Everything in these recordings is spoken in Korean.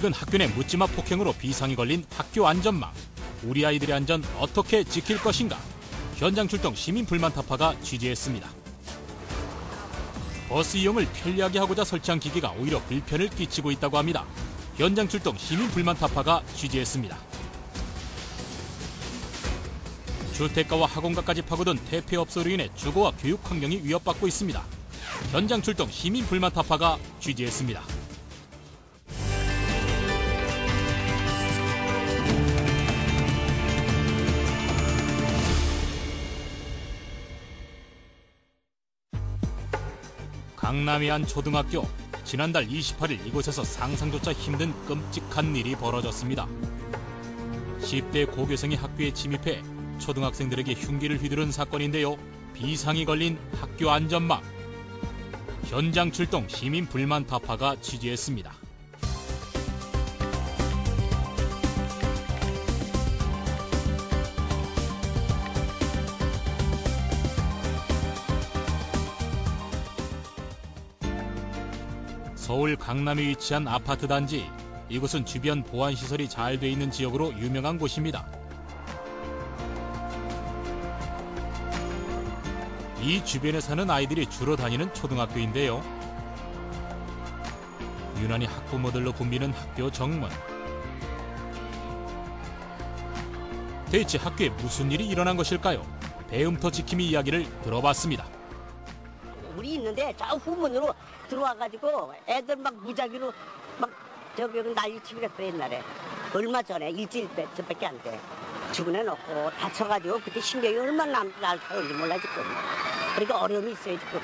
최근 학교 내 묻지마 폭행으로 비상이 걸린 학교 안전망. 우리 아이들의 안전 어떻게 지킬 것인가? 현장 출동 시민 불만 타파가 취재했습니다. 버스 이용을 편리하게 하고자 설치한 기계가 오히려 불편을 끼치고 있다고 합니다. 현장 출동 시민 불만 타파가 취재했습니다. 주택가와 학원가까지 파고든 퇴폐업소로 인해 주거와 교육 환경이 위협받고 있습니다. 현장 출동 시민 불만 타파가 취재했습니다. 강남의 한 초등학교. 지난달 28일 이곳에서 상상조차 힘든 끔찍한 일이 벌어졌습니다. 10대 고교생이 학교에 침입해 초등학생들에게 흉기를 휘두른 사건인데요. 비상이 걸린 학교 안전망. 현장 출동 시민 불만 타파가 취재했습니다. 서울 강남에 위치한 아파트 단지. 이곳은 주변 보안시설이 잘 돼 있는 지역으로 유명한 곳입니다. 이 주변에 사는 아이들이 주로 다니는 초등학교인데요. 유난히 학부모들로 붐비는 학교 정문. 대체 학교에 무슨 일이 일어난 것일까요? 배움터 지킴이 이야기를 들어봤습니다. 우리 있는데 저 후문으로 들어와가지고 애들 막 무작위로 막 저기 난리치고 그랬어 옛날에. 얼마 전에 일주일 전밖에 안 돼. 죽은 애 놓고 다쳐가지고 그때 신경이 얼마나 날카로운지 몰라 지금. 그러니까 어려움이 있어요 지금.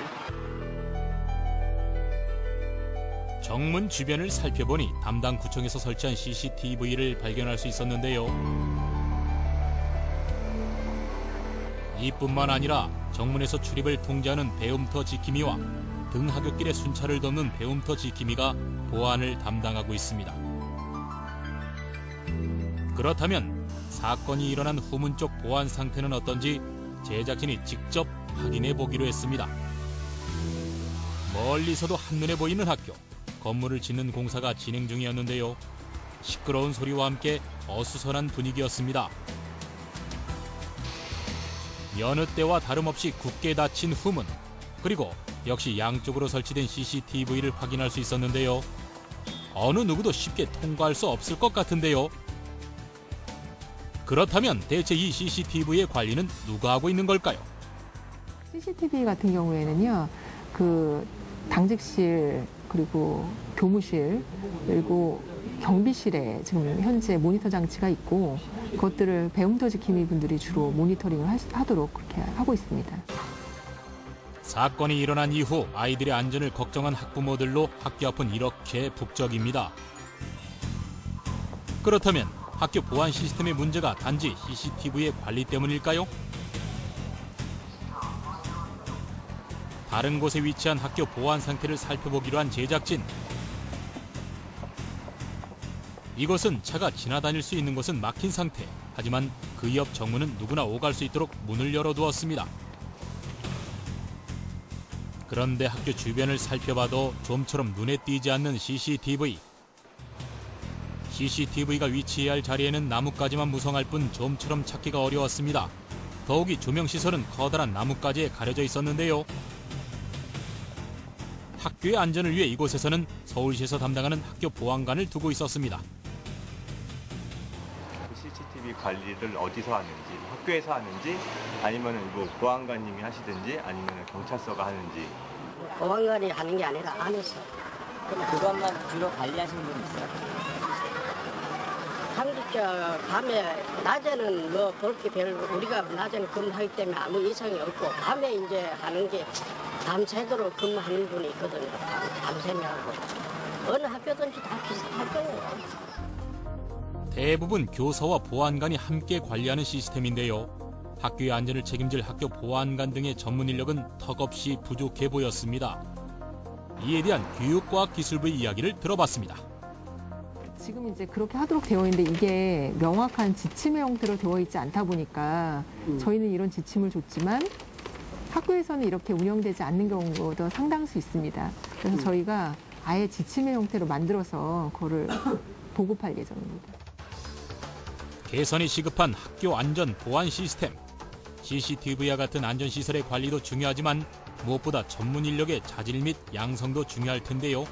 정문 주변을 살펴보니 담당 구청에서 설치한 CCTV를 발견할 수 있었는데요. 이뿐만 아니라 정문에서 출입을 통제하는 배움터 지킴이와 등하굣길의 순찰을 돕는 배움터 지킴이가 보안을 담당하고 있습니다. 그렇다면 사건이 일어난 후문 쪽 보안 상태는 어떤지 제작진이 직접 확인해 보기로 했습니다. 멀리서도 한눈에 보이는 학교. 건물을 짓는 공사가 진행 중이었는데요. 시끄러운 소리와 함께 어수선한 분위기였습니다. 여느 때와 다름없이 굳게 닫힌 후문. 그리고 역시 양쪽으로 설치된 CCTV를 확인할 수 있었는데요. 어느 누구도 쉽게 통과할 수 없을 것 같은데요. 그렇다면 대체 이 CCTV의 관리는 누가 하고 있는 걸까요? CCTV 같은 경우에는요, 그 당직실 그리고 교무실 그리고 경비실에 지금 현재 모니터 장치가 있고 그것들을 배움터 지킴이 분들이 주로 모니터링을 하도록 그렇게 하고 있습니다. 사건이 일어난 이후 아이들의 안전을 걱정한 학부모들로 학교 앞은 이렇게 북적입니다. 그렇다면 학교 보안 시스템의 문제가 단지 CCTV의 관리 때문일까요? 다른 곳에 위치한 학교 보안 상태를 살펴보기로 한 제작진. 이곳은 차가 지나다닐 수 있는 곳은 막힌 상태. 하지만 그 옆 정문은 누구나 오갈 수 있도록 문을 열어두었습니다. 그런데 학교 주변을 살펴봐도 좀처럼 눈에 띄지 않는 CCTV. CCTV가 위치해야 할 자리에는 나뭇가지만 무성할 뿐 좀처럼 찾기가 어려웠습니다. 더욱이 조명시설은 커다란 나뭇가지에 가려져 있었는데요. 학교의 안전을 위해 이곳에서는 서울시에서 담당하는 학교 보안관을 두고 있었습니다. CCTV 관리를 어디서 하는지, 학교에서 하는지, 아니면 뭐 보안관님이 하시든지, 아니면 경찰서가 하는지. 보안관이 하는 게 아니라 안에서. 그것만 주로 관리하시는 분 있어요? 밤에, 낮에는 뭐 볼 게 별로, 우리가 낮에는 근무하기 때문에 아무 이상이 없고, 밤에 이제 하는 게 밤새도록 근무하는 분이 있거든요. 밤새며 하고. 어느 학교든지 다 비슷할 거예요. 대부분 교사와 보안관이 함께 관리하는 시스템인데요. 학교의 안전을 책임질 학교 보안관 등의 전문 인력은 턱없이 부족해 보였습니다. 이에 대한 교육과학기술부의 이야기를 들어봤습니다. 지금 이제 그렇게 하도록 되어 있는데 이게 명확한 지침의 형태로 되어 있지 않다 보니까 저희는 이런 지침을 줬지만 학교에서는 이렇게 운영되지 않는 경우도 상당수 있습니다. 그래서 저희가 아예 지침의 형태로 만들어서 그거를 보급할 예정입니다. 개선이 시급한 학교 안전 보안 시스템. CCTV와 같은 안전시설의 관리도 중요하지만 무엇보다 전문 인력의 자질 및 양성도 중요할 텐데요.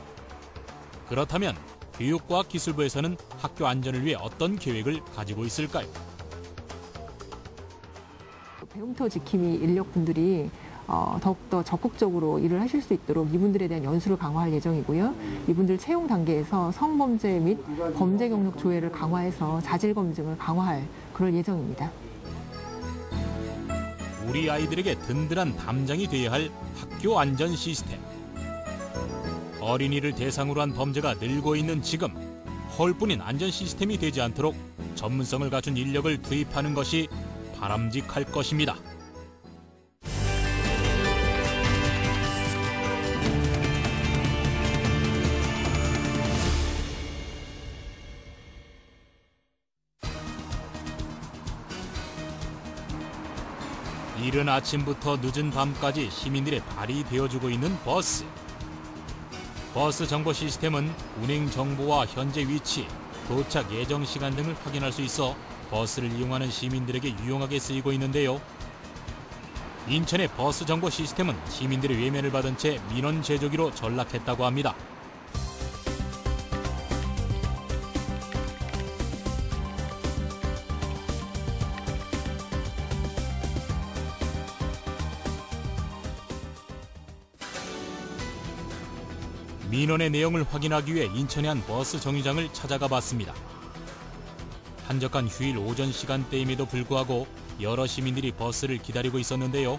그렇다면 교육과학기술부에서는 학교 안전을 위해 어떤 계획을 가지고 있을까요? 배움터 지킴이 인력분들이 더욱더 적극적으로 일을 하실 수 있도록 이분들에 대한 연수를 강화할 예정이고요. 이분들 채용 단계에서 성범죄 및 범죄 경력 조회를 강화해서 자질 검증을 강화할 그럴 예정입니다. 우리 아이들에게 든든한 담장이 되어야 할 학교 안전 시스템. 어린이를 대상으로 한 범죄가 늘고 있는 지금 허울뿐인 안전 시스템이 되지 않도록 전문성을 갖춘 인력을 투입하는 것이 바람직할 것입니다. 이른 아침부터 늦은 밤까지 시민들의 발이 되어주고 있는 버스. 버스 정보 시스템은 운행 정보와 현재 위치, 도착 예정 시간 등을 확인할 수 있어 버스를 이용하는 시민들에게 유용하게 쓰이고 있는데요. 인천의 버스 정보 시스템은 시민들의 외면을 받은 채 민원 제조기로 전락했다고 합니다. 민원의 내용을 확인하기 위해 인천의 한 버스 정류장을 찾아가 봤습니다. 한적한 휴일 오전 시간대임에도 불구하고 여러 시민들이 버스를 기다리고 있었는데요.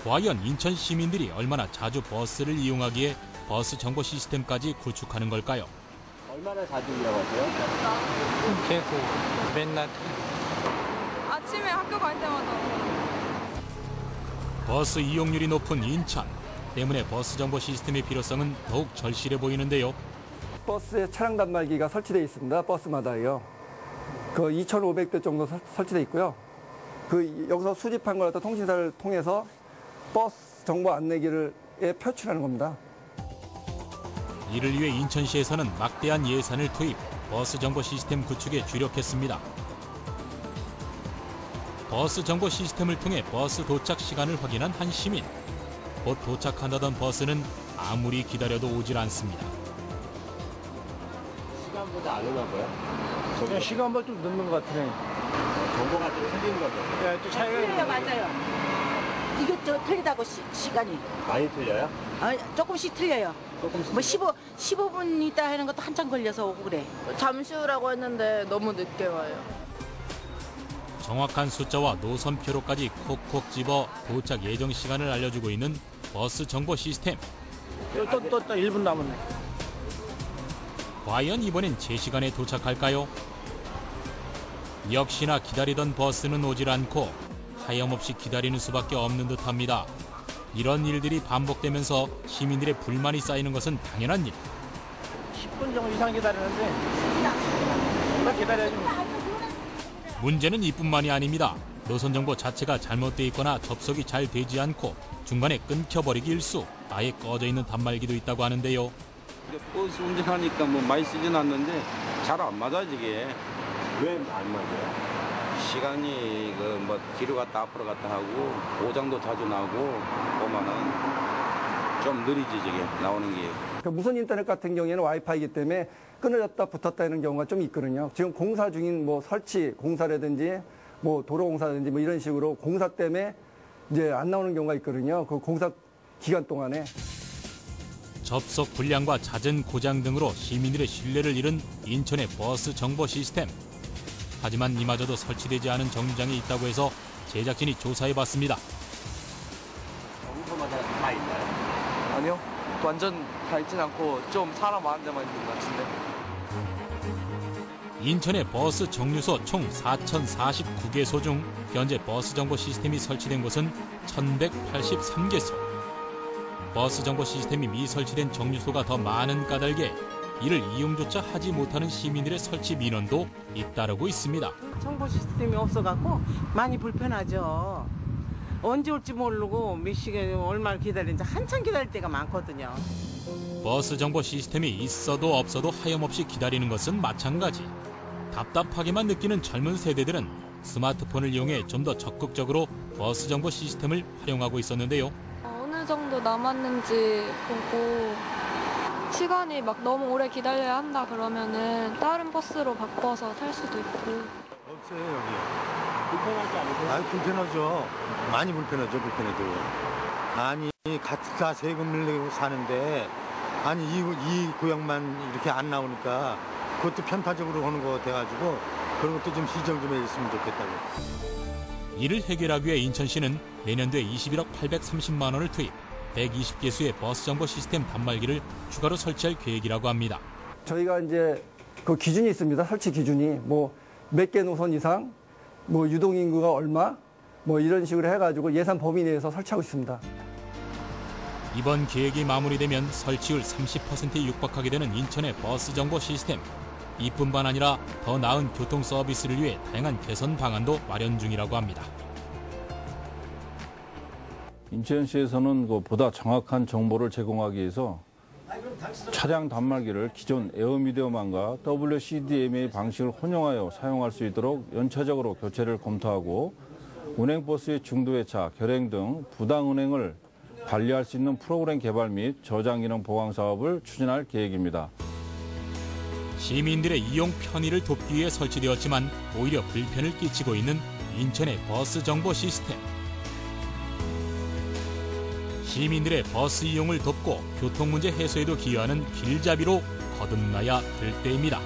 과연 인천 시민들이 얼마나 자주 버스를 이용하기에 버스 정보 시스템까지 구축하는 걸까요? 얼마나 자주 이용하세요? 계속 맨날 아침에 학교 갈 때마다. 버스 이용률이 높은 인천 때문에 버스 정보 시스템의 필요성은 더욱 절실해 보이는데요. 버스에 차량 단말기가 설치되어 있습니다. 버스마다요. 그 2,500대 정도 설치되어 있고요. 여기서 수집한 걸 통신사를 통해서 버스 정보 안내기를 표출하는 겁니다. 이를 위해 인천시에서는 막대한 예산을 투입, 버스 정보 시스템 구축에 주력했습니다. 버스 정보 시스템을 통해 버스 도착 시간을 확인한 한 시민. 곧 도착한다던 버스는 아무리 기다려도 오질 않습니다. 시간보다 안 오나 봐요? 그냥 시간만 좀 늦는 것 같으네. 정보가 좀 틀린 거죠? 야, 또 차이가 있네. 맞아요. 이게 저 틀리다고 시간이. 많이 틀려요? 조금씩 틀려요. 뭐 15분 있다 하는 것도 한참 걸려서 오고 그래. 잠시 후라고 했는데 너무 늦게 와요. 정확한 숫자와 노선표로까지 콕콕 집어 도착 예정 시간을 알려주고 있는 버스 정보 시스템. 또 1분 남았네. 과연 이번엔 제 시간에 도착할까요? 역시나 기다리던 버스는 오질 않고 하염없이 기다리는 수밖에 없는 듯합니다. 이런 일들이 반복되면서 시민들의 불만이 쌓이는 것은 당연한 일. 10분 정도 이상 기다리는데 정말 기다려야지. 문제는 이뿐만이 아닙니다. 노선 정보 자체가 잘못돼 있거나 접속이 잘 되지 않고 중간에 끊겨버리기 일수, 아예 꺼져 있는 단말기도 있다고 하는데요. 버스 운전하니까 뭐 많이 쓰진 않는데 잘 안 맞아 이게. 왜 안 맞아요? 시간이 뭐 뒤로 갔다 앞으로 갔다 하고 오장도 자주 나고 보면은 좀 느리지 저게 나오는 게. 무선 인터넷 같은 경우에는 와이파이이기 때문에 끊어졌다 붙었다 하는 경우가 좀 있거든요. 지금 공사 중인 뭐 설치 공사라든지 뭐 도로 공사라든지 뭐 이런 식으로 공사 때문에 이제 안 나오는 경우가 있거든요. 그 공사 기간 동안에. 접속 불량과 잦은 고장 등으로 시민들의 신뢰를 잃은 인천의 버스 정보 시스템. 하지만 이마저도 설치되지 않은 정류장이 있다고 해서 제작진이 조사해봤습니다. 정보마다 다 있나요? 아니요. 완전 다 있진 않고 좀 사람 많은 데만 있는 것 같은데. 인천의 버스 정류소 총 4,049개소 중 현재 버스 정보 시스템이 설치된 곳은 1,183개소. 버스 정보 시스템이 미설치된 정류소가 더 많은 까닭에 이를 이용조차 하지 못하는 시민들의 설치 민원도 잇따르고 있습니다. 정보 시스템이 없어갖고 많이 불편하죠. 언제 올지 모르고 몇 시간 얼마나 기다리는지 한참 기다릴 때가 많거든요. 버스 정보 시스템이 있어도 없어도 하염없이 기다리는 것은 마찬가지. 답답하게만 느끼는 젊은 세대들은 스마트폰을 이용해 좀 더 적극적으로 버스 정보 시스템을 활용하고 있었는데요. 어느 정도 남았는지 보고 시간이 막 너무 오래 기다려야 한다 그러면은 다른 버스로 바꿔서 탈 수도 있고. 없어요, 여기. 불편하지 않으세요? 아니, 불편하죠. 많이 불편하죠, 불편해도. 아니, 같이 다 세금을 내고 사는데, 아니, 이 구역만 이렇게 안 나오니까 그것도 편파적으로 하는 거 돼가지고 그런 것도 좀 시정 좀 해줬으면 좋겠다고. 이를 해결하기 위해 인천시는 내년도에 21억 830만 원을 투입, 120개수의 버스 정보 시스템 단말기를 추가로 설치할 계획이라고 합니다. 저희가 이제 그 기준이 있습니다. 설치 기준이 뭐 몇 개 노선 이상, 뭐 유동 인구가 얼마, 뭐 이런 식으로 해가지고 예산 범위 내에서 설치하고 있습니다. 이번 계획이 마무리되면 설치율 30%에 육박하게 되는 인천의 버스 정보 시스템. 이뿐만 아니라 더 나은 교통 서비스를 위해 다양한 개선 방안도 마련 중이라고 합니다. 인천시에서는 보다 정확한 정보를 제공하기 위해서 차량 단말기를 기존 에어미디어만과 WCDMA 방식을 혼용하여 사용할 수 있도록 연차적으로 교체를 검토하고 운행버스의 중도회차, 결행 등 부당운행을 관리할 수 있는 프로그램 개발 및 저장 기능 보강 사업을 추진할 계획입니다. 시민들의 이용 편의를 돕기 위해 설치되었지만 오히려 불편을 끼치고 있는 인천의 버스 정보 시스템. 시민들의 버스 이용을 돕고 교통 문제 해소에도 기여하는 길잡이로 거듭나야 될 때입니다.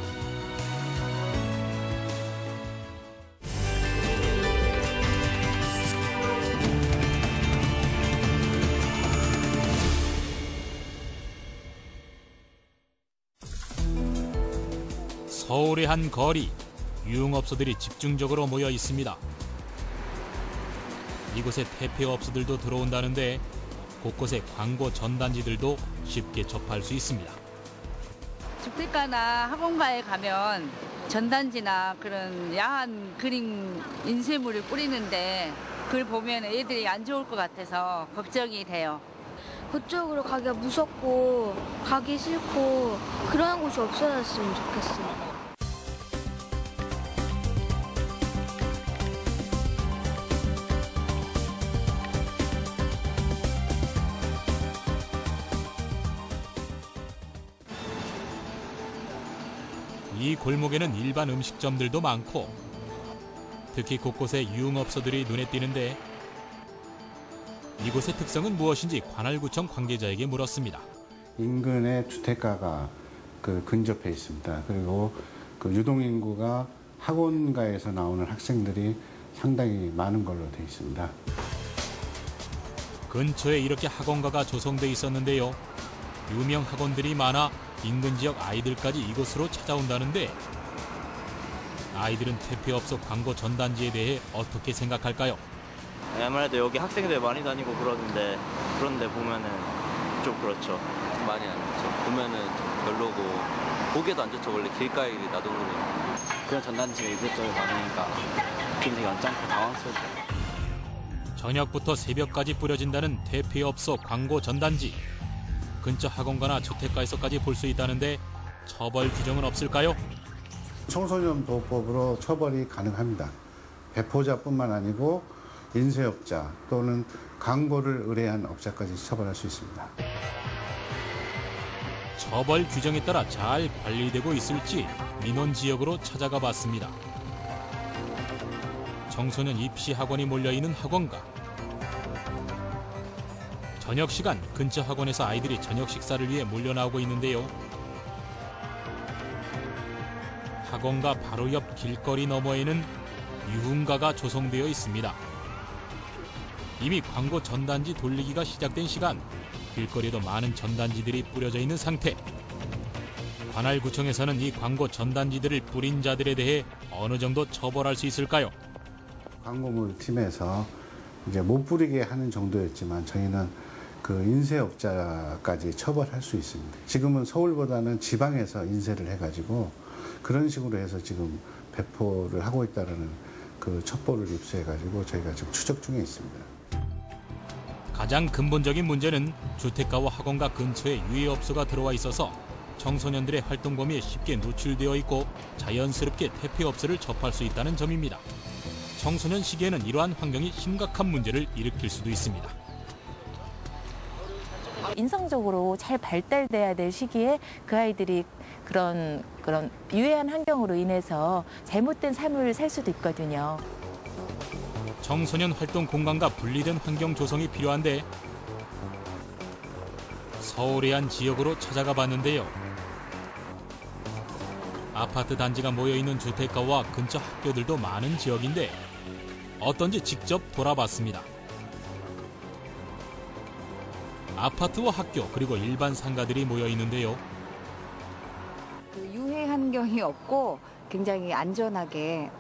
서울의 한 거리, 유흥업소들이 집중적으로 모여 있습니다. 이곳에 대표업소들도 들어온다는데 곳곳에 광고 전단지들도 쉽게 접할 수 있습니다. 주택가나 학원가에 가면 전단지나 그런 야한 그림 인쇄물을 뿌리는데 그걸 보면 애들이 안 좋을 것 같아서 걱정이 돼요. 그쪽으로 가기가 무섭고 가기 싫고 그런 곳이 없어졌으면 좋겠어요. 이 골목에는 일반 음식점들도 많고 특히 곳곳에 유흥업소들이 눈에 띄는데 이곳의 특성은 무엇인지 관할구청 관계자에게 물었습니다. 인근에 주택가가 근접해 있습니다. 그리고 유동인구가 학원가에서 나오는 학생들이 상당히 많은 걸로 되어 있습니다. 근처에 이렇게 학원가가 조성돼 있었는데요. 유명 학원들이 많아 인근 지역 아이들까지 이곳으로 찾아온다는데 아이들은 대표업소 광고 전단지에 대해 어떻게 생각할까요? 아무래도 여기 학생들 많이 다니고 그러는데 보면은 좀 그렇죠. 많이 안 좋죠. 보면은 별로고 보기에도 안 좋죠. 원래 길가에 놔두고 그런 전단지가 이것저것 많으니까 기분이 언짢고 당황스럽죠. 저녁부터 새벽까지 뿌려진다는 대표업소 광고 전단지. 근처 학원가나 주택가에서까지 볼 수 있다는데 처벌 규정은 없을까요? 청소년 보호법으로 처벌이 가능합니다. 배포자뿐만 아니고 인쇄업자 또는 광고를 의뢰한 업자까지 처벌할 수 있습니다. 처벌 규정에 따라 잘 관리되고 있을지 민원 지역으로 찾아가 봤습니다. 청소년 입시 학원이 몰려있는 학원가. 저녁 시간 근처 학원에서 아이들이 저녁 식사를 위해 몰려나오고 있는데요. 학원가 바로 옆 길거리 너머에는 유흥가가 조성되어 있습니다. 이미 광고 전단지 돌리기가 시작된 시간, 길거리에도 많은 전단지들이 뿌려져 있는 상태. 관할구청에서는 이 광고 전단지들을 뿌린 자들에 대해 어느 정도 처벌할 수 있을까요? 광고물 팀에서 이제 못 뿌리게 하는 정도였지만 저희는 인쇄업자까지 처벌할 수 있습니다. 지금은 서울보다는 지방에서 인쇄를 해가지고 그런 식으로 해서 지금 배포를 하고 있다는 첩보를 입수해가지고 저희가 지금 추적 중에 있습니다. 가장 근본적인 문제는 주택가와 학원가 근처에 유해업소가 들어와 있어서 청소년들의 활동 범위에 쉽게 노출되어 있고 자연스럽게 퇴폐업소를 접할 수 있다는 점입니다. 청소년 시기에는 이러한 환경이 심각한 문제를 일으킬 수도 있습니다. 인성적으로 잘 발달돼야 될 시기에 그 아이들이 그런 유해한 환경으로 인해서 잘못된 삶을 살 수도 있거든요. 청소년 활동 공간과 분리된 환경 조성이 필요한데 서울의 한 지역으로 찾아가 봤는데요. 아파트 단지가 모여있는 주택가와 근처 학교들도 많은 지역인데 어떤지 직접 돌아봤습니다. 아파트와 학교 그리고 일반 상가들이 모여있는데요. 유해 환경이 없고 굉장히 안전하게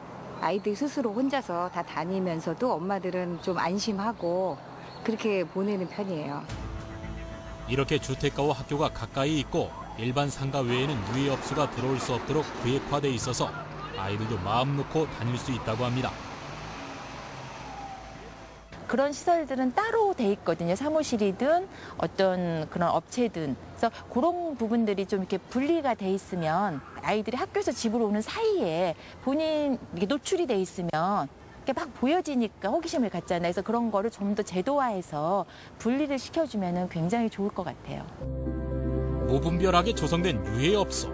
아이들 스스로 혼자서 다 다니면서도 엄마들은 좀 안심하고 그렇게 보내는 편이에요. 이렇게 주택가와 학교가 가까이 있고 일반 상가 외에는 유해업소가 들어올 수 없도록 구획화돼 있어서 아이들도 마음 놓고 다닐 수 있다고 합니다. 그런 시설들은 따로 돼 있거든요. 사무실이든 어떤 그런 업체든. 그래서 그런 부분들이 좀 이렇게 분리가 돼 있으면 아이들이 학교에서 집으로 오는 사이에 본인 이게 노출이 돼 있으면 이렇게 막 보여지니까 호기심을 갖잖아요. 그래서 그런 거를 좀 더 제도화해서 분리를 시켜주면 굉장히 좋을 것 같아요. 무분별하게 조성된 유해업소,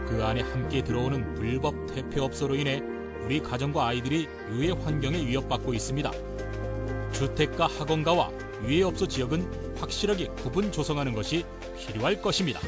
그 안에 함께 들어오는 불법 퇴폐업소로 인해 우리 가정과 아이들이 유해 환경에 위협받고 있습니다. 주택가 학원가와 유해업소 지역은 확실하게 구분 조성하는 것이 필요할 것입니다.